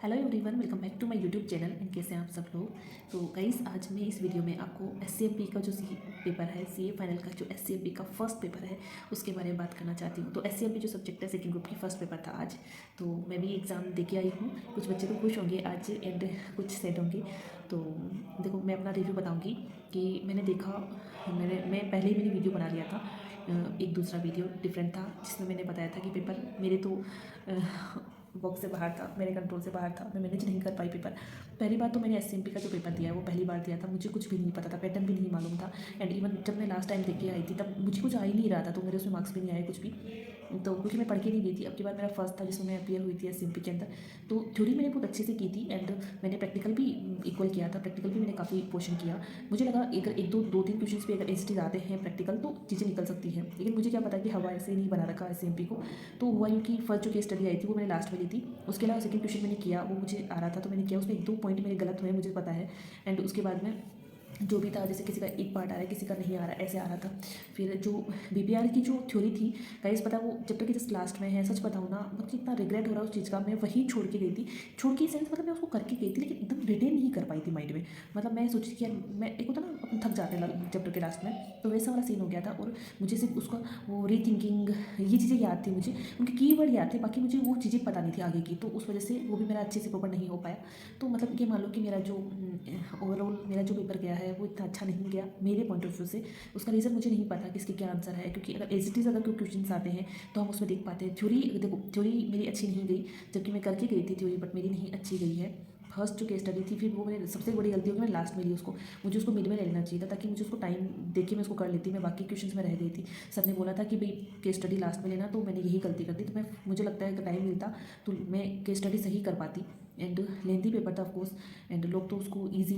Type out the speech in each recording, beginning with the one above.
Hello everyone, welcome back to my YouTube channel. And कैसे हैं आप सब लोग। तो गाइस, आज मैं इस वीडियो में आपको एससीएमपी का जो पेपर है, सीए फाइनल का जो एससीएमपी का फर्स्ट पेपर है उसके बारे में बात करना चाहती हूँ। तो एससीएमपी जो सब्जेक्ट है, सेकंड ग्रुप की फर्स्ट पेपर था आज। तो मैं भी एग्ज़ाम दे के आई हूँ। कुछ बच्चे तो खुश होंगे आज एंड कुछ सैड होंगे। तो देखो, मैं अपना रिव्यू बताऊँगी कि मैंने देखा। मैं पहले ही मैंने वीडियो बना लिया था, एक दूसरा वीडियो डिफरेंट था जिसमें मैंने बताया था कि पेपर मेरे तो बॉक्स से बाहर था, मेरे कंट्रोल से बाहर था। मैं मैनेज नहीं कर पाई पेपर। पहली बार तो मैंने एससीएमपी का जो पेपर दिया है वो पहली बार दिया था। मुझे कुछ भी नहीं पता था, पैटर्न भी नहीं मालूम था। एंड इवन जब मैं लास्ट टाइम देख के आई थी तब मुझे कुछ आ ही नहीं रहा था, तो मेरे उसमें मार्क्स भी नहीं आए कुछ भी। तो क्योंकि मैं पढ़ के नहीं गई थी। अब की बार मेरा फर्स्ट था जिसमें मैं अपियर हुई थी एससीएमपी के अंदर। तो थ्योरी मैंने बहुत अच्छे से की थी एंड मैंने प्रैक्टिकल भी इक्वल किया था। प्रैक्टिकल भी मैंने काफ़ी पोर्शन किया। मुझे लगा एक दो तीन क्वेश्चन पे अगर एसटी आते हैं प्रैक्टिकल तो चीज़ें निकल सकती हैं। लेकिन मुझे क्या पता कि हवा ऐसे ही नहीं बना रखा एससीएमपी को। तो हुआ यूँ कि फर्स्ट जो केस स्टडी आई थी वो मैंने लास्ट में ली थी। उसके अलावा सेकंड क्वेश्चन मैंने किया, वो मुझे आ रहा था तो मैंने किया। उसमें एक दो पॉइंट मेरे गलत हुए, मुझे पता है। एंड उसके बाद में जो भी था, जैसे किसी का एक पार्ट आ रहा है, किसी का नहीं आ रहा, ऐसे आ रहा था। फिर जो बीपीआर की जो थ्योरी थी, गाइस पता वो चैप्टर की जस्ट लास्ट में है। सच बताऊँ ना, मुझे इतना रिग्रेट हो रहा है उस चीज़ का। मैं वही छोड़ के गई थी। छोड़ के सेंस मतलब मैं उसको करके गई थी लेकिन एकदम रिटेन नहीं कर पाई थी माइंड में। मतलब मैं सोची थी कि यार, मैं एक होता ना अपन थक जाते हैं चैप्टर के लास्ट में, तो वैसा वाला सीन हो गया था। और मुझे सिर्फ उसका वो रीथिंकिंग, ये चीज़ें याद थी, मुझे उनके कीवर्ड याद थे, बाकी मुझे वो चीज़ें पता नहीं थी आगे की। तो उस वजह से वो भी मेरा अच्छे से प्रॉपर नहीं हो पाया। तो मतलब ये मान लो कि मेरा जो ओवरऑल मेरा जो पेपर गया है वो इतना अच्छा नहीं गया मेरे पॉइंट ऑफ व्यू से। उसका रीज़न मुझे नहीं पता कि इसके क्या आंसर है, क्योंकि अगर एज इट इज़ अगर कोई क्वेश्चन आते हैं तो हम उसमें देख पाते हैं। थ्योरी देखो, थ्योरी मेरी अच्छी नहीं गई, जबकि मैं करके गई थी थ्योरी, बट मेरी नहीं अच्छी गई है। फर्स्ट जो केस स्टडी थी, फिर वो मैंने सबसे बड़ी गलती होगी मैंने लास्ट में ली उसको। मुझे उसको मिड में ले लेना चाहिए था ताकि मुझे उसको टाइम देख के मैं उसको कर लेती। मैं बाकी क्वेश्चन में रह गई थी। सर ने बोला था कि भाई केस स्टडी लास्ट में लेना, तो मैंने यही गलती कर दी। तो मैं, मुझे लगता है कि टाइम मिलता तो मैं केस स्टडी सही कर पाती। एंड लेंथी पेपर था ऑफकोर्स। एंड लोग तो उसको ईजी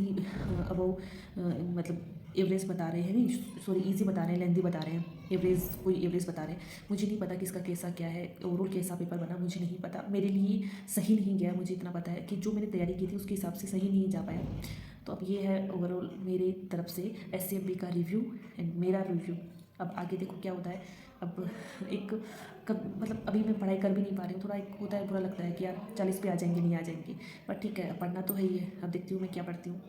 अबव मतलब एवरेज बता रहे हैं, नहीं सॉरी, ईजी बता रहे हैं, लेंथी बता रहे हैं, एवरेज कोई एवरेज बता रहे हैं। मुझे नहीं पता कि इसका कैसा क्या है, ओवरऑल कैसा पेपर बना मुझे नहीं पता। मेरे लिए सही नहीं गया। मुझे इतना पता है कि जो मैंने तैयारी की थी उसके हिसाब से सही नहीं जा पाया। तो अब ये है ओवरऑल मेरी तरफ से एससीएमपी का रिव्यू एंड मेरा रिव्यू। अब आगे देखो क्या होता है। अब एक कब मतलब अभी मैं पढ़ाई कर भी नहीं पा रही हूँ। थोड़ा एक होता है, बुरा लगता है कि यार 40 पे आ जाएंगे, नहीं आ जाएंगे। बट ठीक है, पढ़ना तो है ही है। अब देखती हूँ मैं क्या पढ़ती हूँ।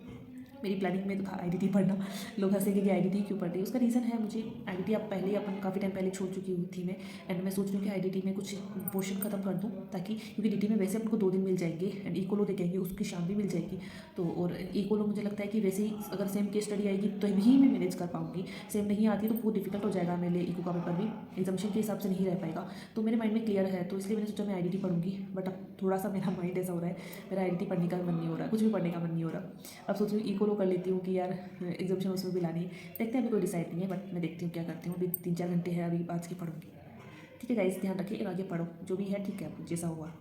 मेरी प्लानिंग में तो था आईडीटी पढ़ना। लोग हंसेंगे कि आईडीटी क्यों पढ़ रही है। उसका रीज़न है, मुझे आईडीटी अब पहले अपन काफ़ी टाइम पहले छोड़ चुकी हुई थी मैं। एंड मैं सोच रही हूँ कि आईडीटी में कुछ पोर्शन खत्म कर दूँ, ताकि क्योंकि डीटी में वैसे अपन को 2 दिन मिल जाएंगे एंड इकोलो देखेंगे उसकी शाम भी मिल जाएगी। तो और इकोलो मुझे लगता है कि वैसे ही अगर सेम केस स्टडी आएगी तो ही मैं मैनेज कर पाऊँगी। सेम नहीं आती तो बहुत डिफिकल्ट हो जाएगा मेरे लिए। इको का पेपर भी एग्जामिशन के हिसाब से नहीं रह पाएगा। तो मेरे माइंड में क्लियर है, तो इसलिए मैंने सोचा मैं आईडीटी पढ़ूंगी। बट अब थोड़ा सा मेरा माइंड ऐसा हो रहा है, मेरा आईडीटी पढ़ने का मन नहीं हो रहा, कुछ भी पढ़ने का मन नहीं हो रहा। अब सोच रही हूँ इकोलो कर लेती हूँ कि यार एग्जामिशन उसमें भी लानी है। देखते हैं, अभी कोई डिसाइड नहीं है, बट मैं देखती हूँ क्या करती हूँ। अभी 3-4 घंटे है, अभी आज की पढ़ूंगी। ठीक है गाइस, ध्यान रखिए, आगे पढ़ो, जो भी है ठीक है, जैसा हुआ।